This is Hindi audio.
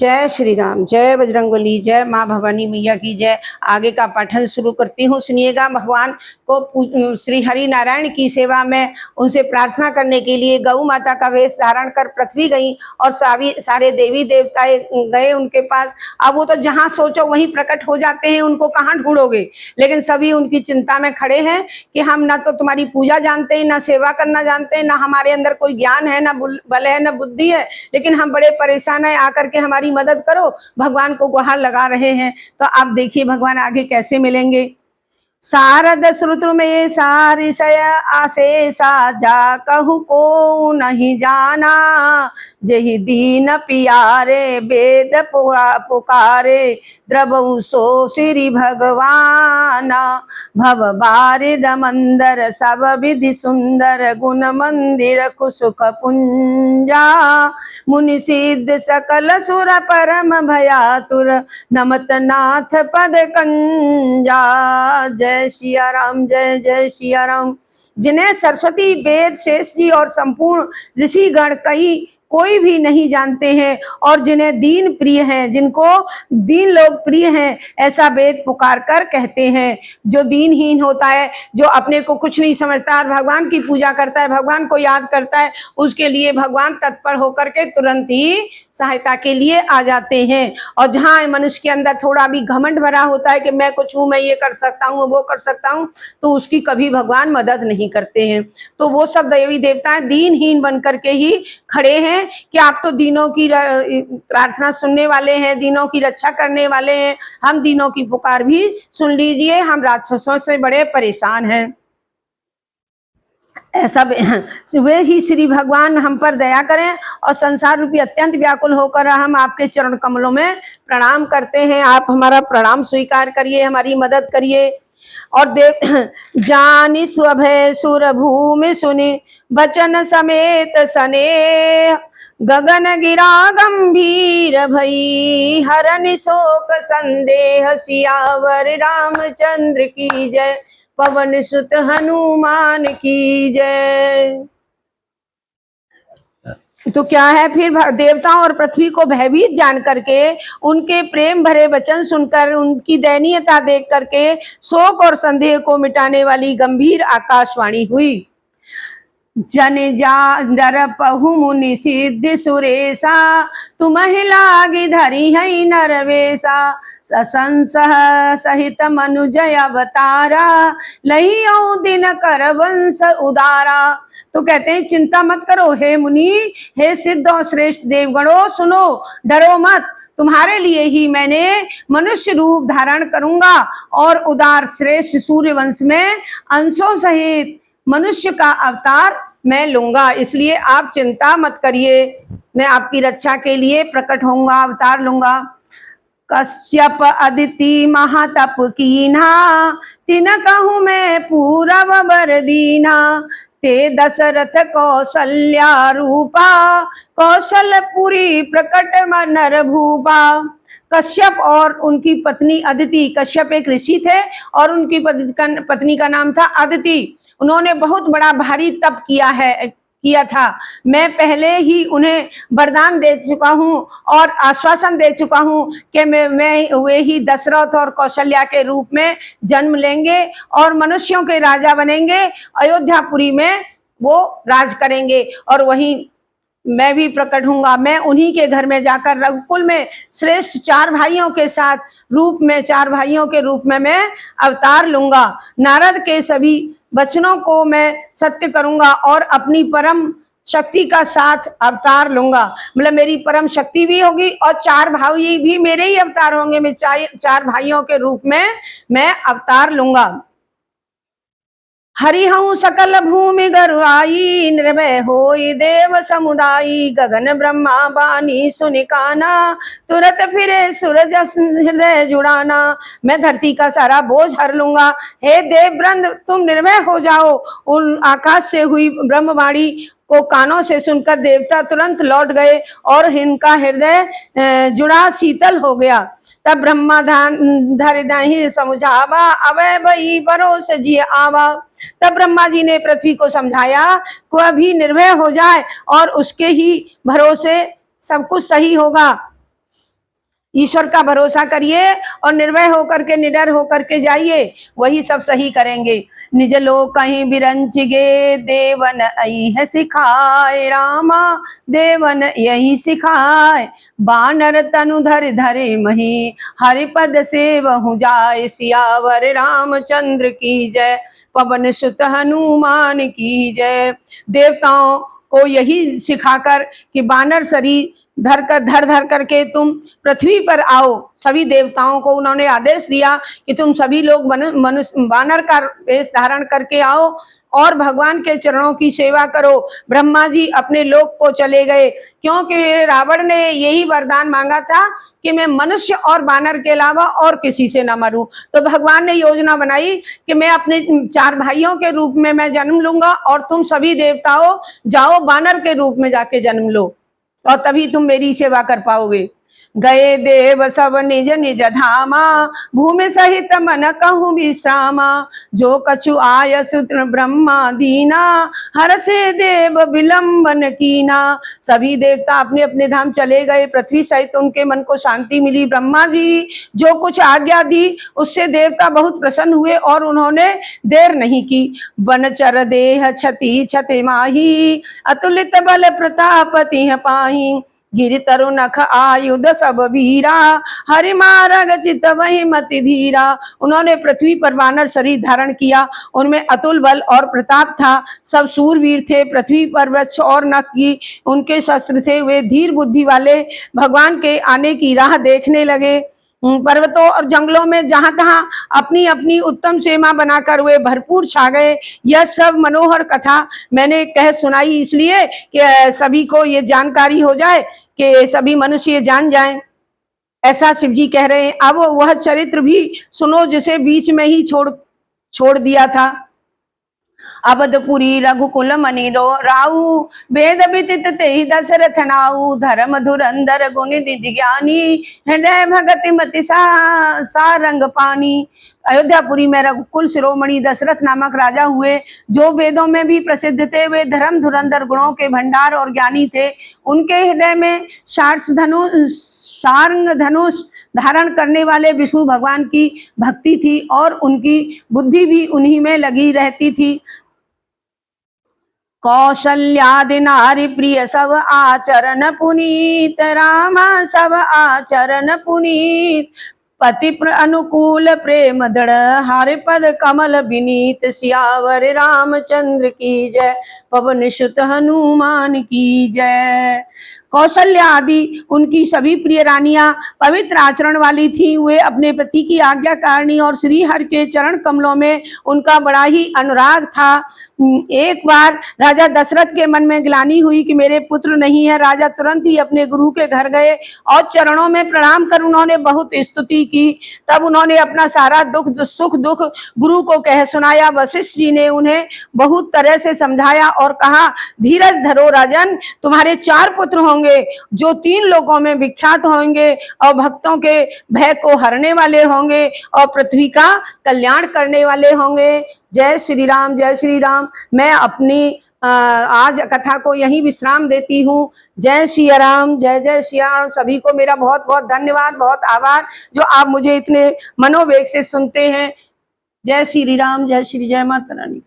जय श्री राम, जय बजरंगबली, जय माँ भवानी मैया की जय। आगे का पठन शुरू करती हूँ, सुनिएगा। भगवान को श्री हरि नारायण की सेवा में उनसे प्रार्थना करने के लिए गौ माता का वेश धारण कर पृथ्वी गई और सारे देवी देवता गए उनके पास। अब वो तो जहाँ सोचो वहीं प्रकट हो जाते हैं, उनको कहाँ ढूंढोगे। लेकिन सभी उनकी चिंता में खड़े हैं कि हम ना तो तुम्हारी पूजा जानते हैं, ना सेवा करना जानते हैं, ना हमारे अंदर कोई ज्ञान है, ना बल है, ना बुद्धि है, लेकिन हम बड़े परेशान है, आकर के हमारी मदद करो। भगवान को गुहार लगा रहे हैं। तो आप देखिए भगवान आगे कैसे मिलेंगे। शारद श्रुत में सारिशय आशेषा जा कहु को नहीं जाना, जही दीन पियारे वेद पुकारे द्रवऊ सो श्री भगवान। भव बारिद मंदर सब विधि सुंदर गुण मंदिर कुसुख पुंजा, मुनि सिद्ध सकल सुर परम भयातुर नमत नाथ पद कंजा। जय सिया राम, जय जय सिया राम। जिन्हें सरस्वती, वेद, शेष जी और संपूर्ण ऋषिगण कई कोई भी नहीं जानते हैं, और जिन्हें दीन प्रिय हैं, जिनको दीन लोग प्रिय हैं, ऐसा वेद पुकार कर कहते हैं। जो दीनहीन होता है, जो अपने को कुछ नहीं समझता और भगवान की पूजा करता है, भगवान को याद करता है, उसके लिए भगवान तत्पर होकर के तुरंत ही सहायता के लिए आ जाते हैं। और जहाँ मनुष्य के अंदर थोड़ा भी घमंड भरा होता है कि मैं कुछ हूँ, मैं ये कर सकता हूँ, वो कर सकता हूँ, तो उसकी कभी भगवान मदद नहीं करते हैं। तो वो सब देवी देवता दीनहीन बन करके ही खड़े हैं कि आप तो दीनों की प्रार्थना सुनने वाले हैं, दीनों की रक्षा करने वाले हैं, हम दीनों की पुकार भी सुन लीजिए, हम राक्षसों से बड़े परेशान हैं। ऐसा वे ही श्री भगवान हम पर दया करें और संसार रूपी अत्यंत व्याकुल होकर हम आपके चरण कमलों में प्रणाम करते हैं। आप हमारा प्रणाम स्वीकार करिए, हमारी मदद करिए। और देव जानी स्वभय सुर भूमि सुनि बचन समेत सने, गगन गिरा गंभीर भई हरनि शोक संदेह, सियावर रामचंद्र की जय, पवन सुत हनुमान की जय। तो क्या है फिर, देवताओं और पृथ्वी को भयभीत जान करके, उनके प्रेम भरे वचन सुनकर, उनकी दयनीयता देख करके शोक और संदेह को मिटाने वाली गंभीर आकाशवाणी हुई। जन जा डर पहु मुनि सिद्धि सुरेशा, तुम्हि लागी धरी है नरवेशा, ससंसह सहित मनुजय अवतारा, लहियो दिन कर वंश उदारा। तो कहते हैं चिंता मत करो हे मुनि, हे सिद्ध और श्रेष्ठ देवगणों, सुनो, डरो मत। तुम्हारे लिए ही मैंने मनुष्य रूप धारण करूंगा और उदार श्रेष्ठ सूर्य वंश में अंशों सहित मनुष्य का अवतार मैं लूंगा। इसलिए आप चिंता मत करिए, मैं आपकी रक्षा के लिए प्रकट होऊंगा, अवतार लूंगा। कश्यप अदिति महातप कीन्हा, तिन कहूँ मैं पूरब बर दीना, ते दशरथ कौशल्या रूपा, कौशलपुरी प्रकट नर भूपा। कश्यप और उनकी पत्नी अदिति, कश्यप एक ऋषि थे और उनकी पत्नी का नाम था अदिति। उन्होंने बहुत बड़ा भारी तप किया था। मैं पहले ही उन्हें वरदान दे चुका हूँ और आश्वासन दे चुका हूँ कि वे ही दशरथ और कौशल्या के रूप में जन्म लेंगे और मनुष्यों के राजा बनेंगे। अयोध्यापुरी में वो राज करेंगे और वहीं मैं भी प्रकट हूंगा। मैं उन्हीं के घर में जाकर रघुकुल में श्रेष्ठ 4 भाइयों के साथ चार भाइयों के रूप में मैं अवतार लूंगा। नारद के सभी वचनों को मैं सत्य करूंगा और अपनी परम शक्ति का साथ अवतार लूंगा। मतलब मेरी परम शक्ति भी होगी और 4 भाई भी मेरे ही अवतार होंगे। मैं 4 भाइयों के रूप में मैं अवतार लूंगा। हरि हूँ सकल भूमि गरुआई, निर्भय होई देव समुदायी, गगन ब्रह्मा बानी सुनिकाना, तुरत फिरे सूरज हृदय जुड़ाना। मैं धरती का सारा बोझ हर लूंगा। हे देव वृंद, तुम निर्भय हो जाओ। उन आकाश से हुई ब्रह्मवाणी को कानों से सुनकर देवता तुरंत लौट गए और इनका हृदय जुड़ा शीतल हो गया। तब ब्रह्मा धरि समझावा, अवै भई भरोस जी आवा। तब ब्रह्मा जी ने पृथ्वी को समझाया कोई भी निर्भय हो जाए और उसके ही भरोसे सब कुछ सही होगा। ईश्वर का भरोसा करिए और निर्भय होकर के, निडर होकर के जाइए, वही सब सही करेंगे। निज लोक कहीं बिरंच गे, देवन आई है सिखाए, रामा देवन यही सिखाए। बानर तनु धर धरे मही, हरिपद से बहु जाए। सियावर रामचंद्र की जय, पवन सुत हनुमान की जय। देवताओं को यही सिखाकर कि बानर शरीर धर धर करके तुम पृथ्वी पर आओ। सभी देवताओं को उन्होंने आदेश दिया कि तुम सभी लोग मनुष्य बानर का वेश धारण करके आओ और भगवान के चरणों की सेवा करो। ब्रह्मा जी अपने लोक को चले गए, क्योंकि रावण ने यही वरदान मांगा था कि मैं मनुष्य और बानर के अलावा और किसी से न मरूं। तो भगवान ने योजना बनाई कि मैं अपने 4 भाइयों के रूप में मैं जन्म लूंगा और तुम सभी देवताओं जाओ बानर के रूप में जाके जन्म लो और तभी तुम मेरी सेवा कर पाओगे। गए देव सब निज निज धामा, भूमि सहित मन कहूँ विश्रामा। जो कछु आय सूत्र ब्रह्मा दीना, हर से देव विलंबन कीना। सभी देवता अपने अपने धाम चले गए, पृथ्वी सहित उनके मन को शांति मिली। ब्रह्मा जी जो कुछ आज्ञा दी उससे देवता बहुत प्रसन्न हुए और उन्होंने देर नहीं की। बनचर देह क्षति क्षति माही, अतुलित बल प्रताप तिह पाही। गिरि तरु नख आयुध सब वीरा, हरि मारग चित वही मति धीरा। उन्होंने पृथ्वी पर वानर शरीर धारण किया, उनमें अतुल बल और प्रताप था। सब सूरवीर थे, पृथ्वी पर वृक्ष और नख की उनके शस्त्र थे। वे धीर बुद्धि वाले भगवान के आने की राह देखने लगे। पर्वतों और जंगलों में जहां तहां अपनी अपनी उत्तम सीमा बनाकर वे भरपूर छा गए। यह सब मनोहर कथा मैंने कह सुनाई इसलिए कि सभी को ये जानकारी हो जाए, कि सभी मनुष्य जान जाएं। ऐसा शिव जी कह रहे हैं। अब वह चरित्र भी सुनो जिसे बीच में ही छोड़ दिया था। अवधपुरी रघुकुल मणि राऊ, वेद विदित तेहि दशरथ नाऊ। धर्म धुरंधर गुण निधि ज्ञानी, हृदय भगति मति सारंग पानी। अयोध्यापुरी में रघुकुल शिरोमणि दशरथ नामक राजा हुए, जो वेदों में भी प्रसिद्ध थे। वे धर्म धुरंधर गुणों के भंडार और ज्ञानी थे। उनके हृदय में सारंग धनुष धारण करने वाले विष्णु भगवान की भक्ति थी और उनकी बुद्धि भी उन्हीं में लगी रहती थी। कौशल्यादि नारी प्रिय सब आचरण पुनीत, रामा सब आचरण पुनीत। पति अनुकूल प्रेम दृढ़, हरि पद कमल विनीत। सियावर रामचंद्र की जय, पवन सुत हनुमान की जय। कौशल्या आदि उनकी सभी प्रिय रानियां पवित्र आचरण वाली थी। वे अपने पति की आज्ञाकारिणी और श्री हरि के चरण कमलों में उनका बड़ा ही अनुराग था। एक बार राजा दशरथ के मन में ग्लानि हुई कि मेरे पुत्र नहीं है। राजा तुरंत ही अपने गुरु के घर गए और चरणों में प्रणाम कर उन्होंने बहुत स्तुति की। तब उन्होंने अपना सारा सुख दुख गुरु को कह सुनाया। वशिष्ठ जी ने उन्हें बहुत तरह से समझाया और कहा, धीरज धरो राजन, तुम्हारे 4 पुत्र होंगे जो 3 लोकों में विख्यात होंगे और भक्तों के भय को हरने वाले होंगे और पृथ्वी का कल्याण करने वाले होंगे। जय श्री राम, जय श्री राम। मैं अपनी आज कथा को यहीं विश्राम देती हूँ। जय श्री राम, जय जय श्री राम। सभी को मेरा बहुत बहुत धन्यवाद, बहुत आभार जो आप मुझे इतने मनोवेग से सुनते हैं। जय श्री राम, जय श्री जय माता रानी।